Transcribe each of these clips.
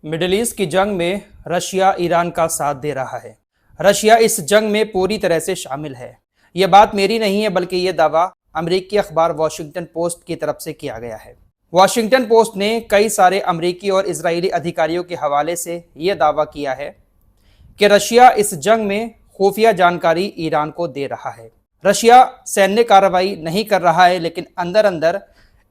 Middle east की जंग में रशिया ईरान का साथ दे रहा है। रशिया इस जंग में पूरी तरह से शामिल है। यह बात मेरी नहीं है, बल्कि यह दावा अमेरिकी अखबार वॉशिंगटन पोस्ट की तरफ से किया गया है। वॉशिंगटन पोस्ट ने कई सारे अमेरिकी और इजरायली अधिकारियों के हवाले से यह दावा किया है कि रशिया इस जंग में खुफिया जानकारी ईरान को दे रहा है। रशिया सैन्य कार्रवाई नहीं कर रहा है, लेकिन अंदर अंदर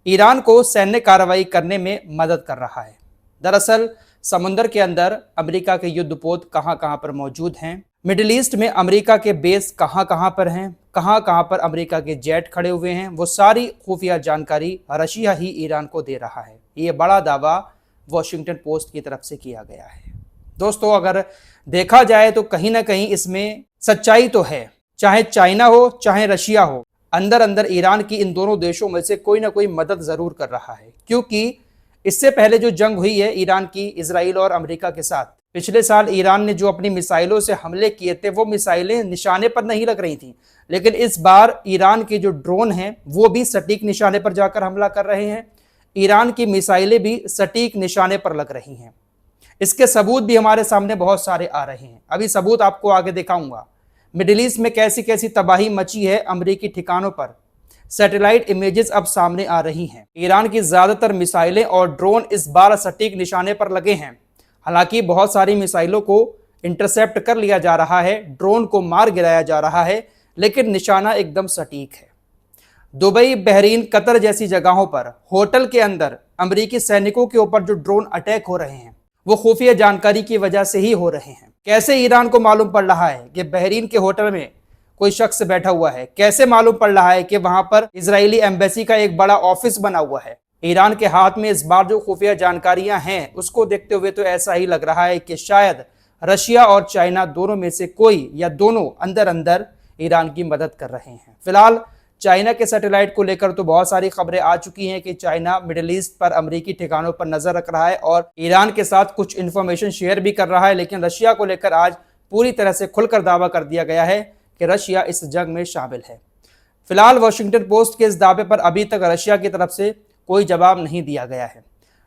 ईरान को सैन्य कार्रवाई करने में मदद कर रहा है। दरअसल समुद्र के अंदर अमेरिका के युद्धपोत कहां कहां पर मौजूद हैं, मिडिल ईस्ट में अमेरिका के बेस कहां कहां पर हैं, कहां कहां पर अमेरिका के जेट खड़े हुए हैं, वो सारी खुफिया जानकारी रशिया ही ईरान को दे रहा है। ये बड़ा दावा वॉशिंगटन पोस्ट की तरफ से किया गया है। दोस्तों, अगर देखा जाए तो कहीं ना कहीं इसमें सच्चाई तो है। चाहे चाइना हो चाहे रशिया हो, अंदर अंदर ईरान की इन दोनों देशों में से कोई ना कोई मदद जरूर कर रहा है। क्योंकि इससे पहले जो जंग हुई है ईरान की इजराइल और अमेरिका के साथ, पिछले साल ईरान ने जो अपनी मिसाइलों से हमले किए थे, वो मिसाइलें निशाने पर नहीं लग रही थी। लेकिन इस बार ईरान के जो ड्रोन हैं वो भी सटीक निशाने पर जाकर हमला कर रहे हैं। ईरान की मिसाइलें भी सटीक निशाने पर लग रही हैं। इसके सबूत भी हमारे सामने बहुत सारे आ रहे हैं। अभी सबूत आपको आगे दिखाऊंगा। मिडिल ईस्ट में कैसी कैसी तबाही मची है अमेरिकी ठिकानों पर, सैटेलाइट इमेजेस अब सामने आ रही हैं। ईरान की ज्यादातर मिसाइलें और ड्रोन इस बार सटीक निशाने पर लगे हैं। हालांकि बहुत सारी मिसाइलों को इंटरसेप्ट कर लिया जा रहा है, ड्रोन को मार गिराया जा रहा है, लेकिन निशाना एकदम सटीक है। दुबई, बहरीन, कतर जैसी जगहों पर होटल के अंदर अमेरिकी सैनिकों के ऊपर जो ड्रोन अटैक हो रहे हैं, वो खुफिया जानकारी की वजह से ही हो रहे हैं। कैसे ईरान को मालूम पड़ रहा है कि बहरीन के होटल में कोई शख्स बैठा हुआ है? कैसे मालूम पड़ रहा है कि वहां पर इजरायली एम्बेसी का एक बड़ा ऑफिस बना हुआ है? ईरान के हाथ में इस बार जो खुफिया जानकारियां हैं, उसको देखते हुए तो ऐसा ही लग रहा है कि शायद रशिया और चाइना दोनों में से कोई या दोनों अंदर अंदर ईरान की मदद कर रहे हैं। फिलहाल चाइना के सैटेलाइट को लेकर तो बहुत सारी खबरें आ चुकी हैं कि चाइना मिडिल ईस्ट पर अमेरिकी ठिकानों पर नजर रख रहा है और ईरान के साथ कुछ इंफॉर्मेशन शेयर भी कर रहा है। लेकिन रशिया को लेकर आज पूरी तरह से खुलकर दावा कर दिया गया है कि रशिया इस जंग में शामिल है। फिलहाल वॉशिंगटन पोस्ट के इस दावे पर अभी तक रशिया की तरफ से कोई जवाब नहीं दिया गया है।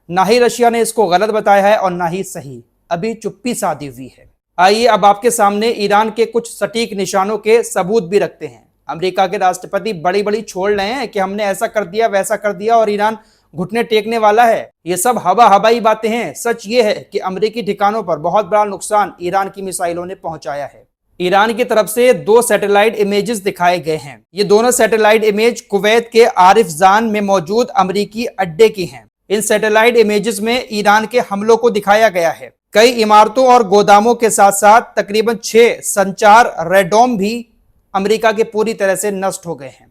ना ही रशिया ने इसको गलत बताया है और ना ही सही। अभी चुप्पी साधी हुई है। आइए अब आपके सामने ईरान के कुछ सटीक निशानों के सबूत भी रखते हैं। अमेरिका के राष्ट्रपति बड़ी बड़ी छोड़ रहे हैं कि हमने ऐसा कर दिया वैसा कर दिया और ईरान घुटने टेकने वाला है। ये सब हवाई बातें हैं। सच ये है कि अमेरिकी ठिकानों पर बहुत बड़ा नुकसान ईरान की मिसाइलों ने पहुंचाया है। ईरान की तरफ से 2 सैटेलाइट इमेजेस दिखाए गए हैं। ये दोनों सैटेलाइट इमेज कुवैत के आरिफजान में मौजूद अमेरिकी अड्डे की हैं। इन सैटेलाइट इमेजेस में ईरान के हमलों को दिखाया गया है। कई इमारतों और गोदामों के साथ साथ तकरीबन 6 संचार रेडोम भी अमेरिका के पूरी तरह से नष्ट हो गए हैं।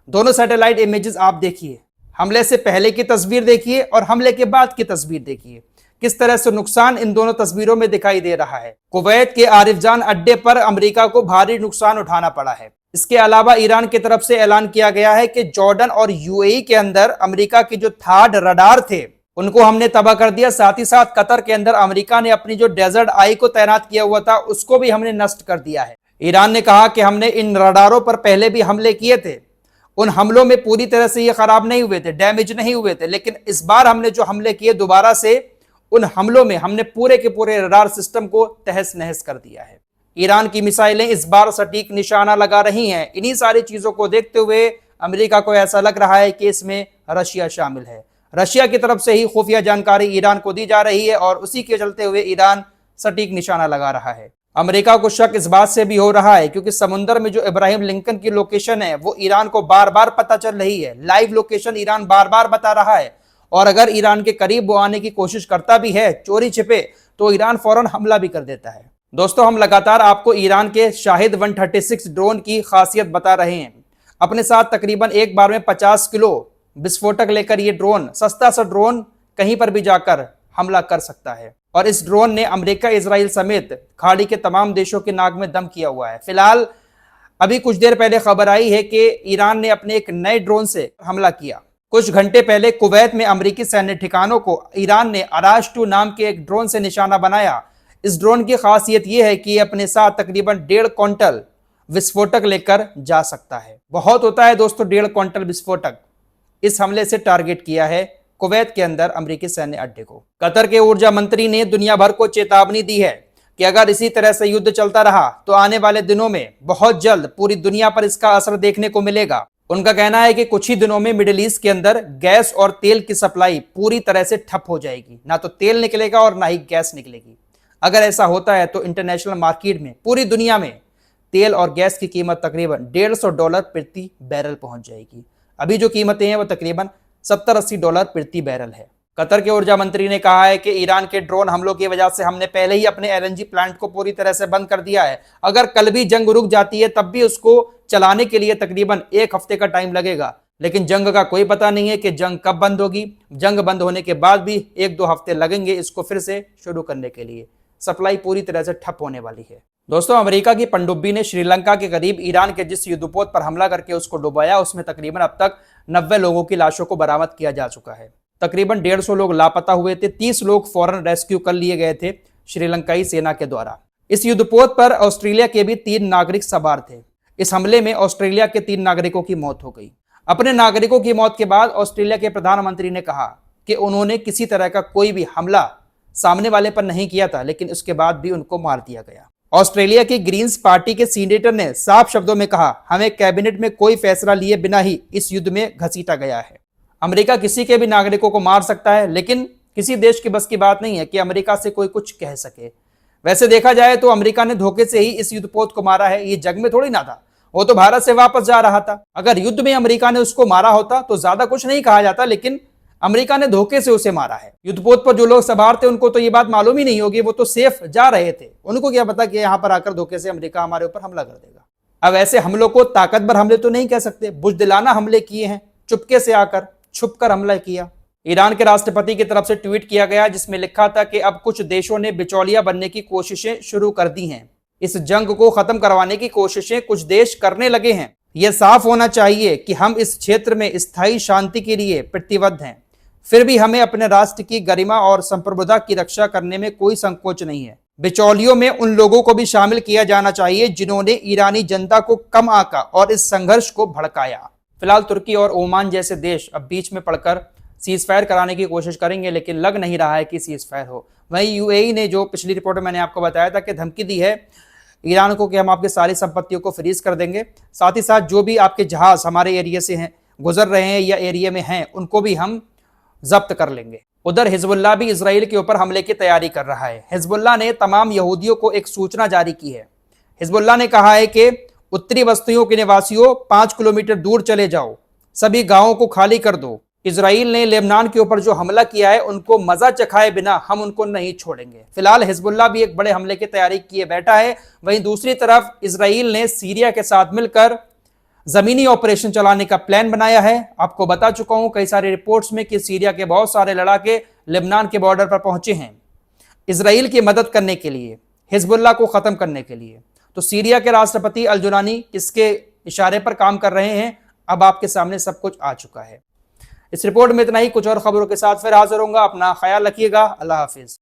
दोनों सैटेलाइट इमेजेस आप देखिए। हमले से पहले की तस्वीर देखिए और हमले के बाद की तस्वीर देखिए। किस तरह से नुकसान इन दोनों तस्वीरों में दिखाई दे रहा है। कुवैत के आरिफजान अड्डे पर अमेरिका को भारी नुकसान उठाना पड़ा है। इसके अलावा ईरान की तरफ से ऐलान किया गया है कि जॉर्डन और यूएई के अंदर अमेरिका के जो थार्ड रडार थे, उनको हमने तबाह कर दिया। साथ ही साथ कतर के अंदर अमेरिका ने अपनी जो डेजर्ट आई को तैनात किया हुआ था, उसको भी हमने नष्ट कर दिया है। ईरान ने कहा कि हमने इन रडारों पर पहले भी हमले किए थे। उन हमलों में पूरी तरह से ये खराब नहीं हुए थे, डैमेज नहीं हुए थे, लेकिन इस बार हमने जो हमले किए दोबारा से, उन हमलों में हमने पूरे के पूरे रडार सिस्टम को तहस नहस कर दिया है। ईरान की मिसाइलें इस बार सटीक निशाना लगा रही हैं। इन्हीं सारी चीजों को देखते हुए अमेरिका को ऐसा लग रहा है कि इसमें रशिया शामिल है। रशिया की तरफ से ही खुफिया जानकारी ईरान को दी जा रही है और उसी के चलते हुए ईरान सटीक निशाना लगा रहा है। अमेरिका को शक इस बात से भी हो रहा है क्योंकि समुद्र में जो इब्राहिम लिंकन की लोकेशन है, वो ईरान को बार बार पता चल रही है। लाइव लोकेशन ईरान बार बार बता रहा है और अगर ईरान के करीब वो आने की कोशिश करता भी है चोरी छिपे, तो ईरान फौरन हमला भी कर देता है। दोस्तों, हम लगातार आपको ईरान के शाहिद 136 ड्रोन की खासियत बता रहे हैं। अपने साथ तकरीबन एक बार में 50 किलो विस्फोटक लेकर ये ड्रोन, सस्ता सा ड्रोन, कहीं पर भी जाकर हमला कर सकता है। और इस ड्रोन ने अमेरिका, इजराइल समेत खाड़ी के तमाम देशों के नाक में दम किया हुआ है। फिलहाल अभी कुछ देर पहले खबर आई है कि ईरान ने अपने एक नए ड्रोन से हमला किया। कुछ घंटे पहले कुवैत में अमेरिकी सैन्य ठिकानों को ईरान ने अराश 2 नाम के एक ड्रोन से निशाना बनाया। इस ड्रोन की खासियत यह है कि अपने साथ तकरीबन 1.5 क्विंटल विस्फोटक लेकर जा सकता है। बहुत होता है दोस्तों 1.5 क्विंटल विस्फोटक। इस हमले से टारगेट किया है कुवैत के अंदर अमेरिकी सैन्य अड्डे को। कतर के ऊर्जा मंत्री ने दुनिया भर को चेतावनी दी है कि अगर इसी तरह से युद्ध चलता रहा तो आने वाले दिनों में बहुत जल्द पूरी दुनिया पर इसका असर देखने को मिलेगा। उनका कहना है कि कुछ ही दिनों में मिडिल ईस्ट के अंदर गैस और तेल की सप्लाई पूरी तरह से ठप हो जाएगी। ना तो तेल निकलेगा और ना ही गैस निकलेगी। अगर ऐसा होता है तो इंटरनेशनल मार्केट में पूरी दुनिया में तेल और गैस की कीमत तकरीबन $150 प्रति बैरल पहुंच जाएगी। अभी जो कीमतें हैं वो तकरीबन $70-80 प्रति बैरल है। कतर के ऊर्जा मंत्री ने कहा है कि ईरान के ड्रोन हमलों की वजह से हमने पहले ही अपने एलएनजी प्लांट को पूरी तरह से बंद कर दिया है। अगर कल भी जंग रुक जाती है तब भी उसको चलाने के लिए तकरीबन 1 हफ्ते का टाइम लगेगा। लेकिन जंग का कोई पता नहीं है कि जंग कब बंद होगी। जंग बंद होने के बाद भी 1-2 हफ्ते लगेंगे इसको फिर से शुरू करने के लिए। सप्लाई पूरी तरह से ठप होने वाली है। दोस्तों, अमेरिका की पनडुब्बी ने श्रीलंका के करीब ईरान के जिस युद्धपोत पर हमला करके उसको डुबाया, उसमें तकरीबन अब तक 90 लोगों की लाशों को बरामद किया जा चुका है। तकरीबन 150 लोग लापता हुए थे। 30 लोग फौरन रेस्क्यू कर लिए गए थे श्रीलंकाई सेना के द्वारा। इस युद्धपोत पर ऑस्ट्रेलिया के भी 3 नागरिक सवार थे। इस हमले में ऑस्ट्रेलिया के 3 नागरिकों की मौत हो गई। अपने नागरिकों की मौत के बाद ऑस्ट्रेलिया के प्रधानमंत्री ने कहा कि उन्होंने किसी तरह का कोई भी हमला सामने वाले पर नहीं किया था, लेकिन उसके बाद भी उनको मार दिया गया। ऑस्ट्रेलिया की ग्रीन्स पार्टी के सीनेटर ने साफ शब्दों में कहा, हमें कैबिनेट में कोई फैसला लिए बिना ही इस युद्ध में घसीटा गया है। अमेरिका किसी के भी नागरिकों को मार सकता है, लेकिन किसी देश की बस की बात नहीं है कि अमेरिका से कोई कुछ कह सके। वैसे देखा जाए तो अमेरिका ने धोखे से ही इस युद्धपोत को मारा है। ये जंग में थोड़ी ना था, वो तो भारत से वापस जा रहा था। अगर युद्ध में अमेरिका ने उसको मारा होता तो ज्यादा कुछ नहीं कहा जाता, लेकिन अमेरिका ने धोखे से उसे मारा है। युद्धपोत पर जो लोग सवार थे उनको तो ये बात मालूम ही नहीं होगी, वो तो सेफ जा रहे थे। उनको क्या पता कि यहां पर आकर धोखे से अमेरिका हमारे ऊपर हमला कर देगा। अब ऐसे हमलों को ताकतवर हमले तो नहीं कह सकते, बुजदिलाना हमले किए हैं। चुपके से आकर छुपकर हमला किया। ईरान के राष्ट्रपति की तरफ से ट्वीट किया गया जिसमें लिखा था कि अब कुछ देशों ने बिचौलिया बनने की कोशिशें शुरू कर दी हैं। इस जंग को खत्म करवाने की कोशिशें कुछ देश करने लगे हैं। यह साफ होना चाहिए कि हम इस क्षेत्र में स्थायी शांति के लिए प्रतिबद्ध हैं। फिर भी हमें अपने राष्ट्र की गरिमा और संप्रभुता की रक्षा करने में कोई संकोच नहीं है। बिचौलियों में उन लोगों को भी शामिल किया जाना चाहिए जिन्होंने ईरानी जनता को कम आंका और इस संघर्ष को भड़काया। फिलहाल तुर्की और ओमान जैसे देश अब बीच में पड़कर सीज फायर कराने की कोशिश करेंगे, लेकिन लग नहीं रहा है कि सीज फायर हो। वहीं यूएई ने जो पिछली रिपोर्ट में मैंने आपको बताया था कि धमकी दी है ईरान को कि हम आपकी सारी संपत्तियों को फ्रीज कर देंगे, साथ ही साथ जो भी आपके जहाज हमारे एरिया से हैं, गुजर रहे हैं या एरिया में हैं, उनको भी हम जब्त कर लेंगे। उधर हिजबुल्लाह भी इजराइल के ऊपर हमले की तैयारी कर रहा है। हिजबुल्लाह ने तमाम यहूदियों को एक सूचना जारी की है। हिजबुल्लाह ने कहा है कि उत्तरी बस्तियों के निवासियों 5 किलोमीटर दूर चले जाओ, सभी गांवों को खाली कर दो। इजराइल ने लेबनान के ऊपर जो हमला किया है उनको मजा चखाए बिना हम उनको नहीं छोड़ेंगे। फिलहाल हिजबुल्लाह भी एक बड़े हमले की तैयारी किए बैठा है। वहीं दूसरी तरफ इजराइल ने सीरिया के साथ मिलकर जमीनी ऑपरेशन चलाने का प्लान बनाया है। आपको बता चुका हूं कई सारे रिपोर्ट्स में कि सीरिया के बहुत सारे लड़ाके लेबनान के बॉर्डर पर पहुंचे हैं इजराइल की मदद करने के लिए, हिजबुल्लाह को खत्म करने के लिए। तो सीरिया के राष्ट्रपति अल जुलानी किसके इशारे पर काम कर रहे हैं, अब आपके सामने सब कुछ आ चुका है। इस रिपोर्ट में इतना ही। कुछ और खबरों के साथ फिर हाजिर होऊंगा। अपना ख्याल रखिएगा। अल्लाह हाफिज।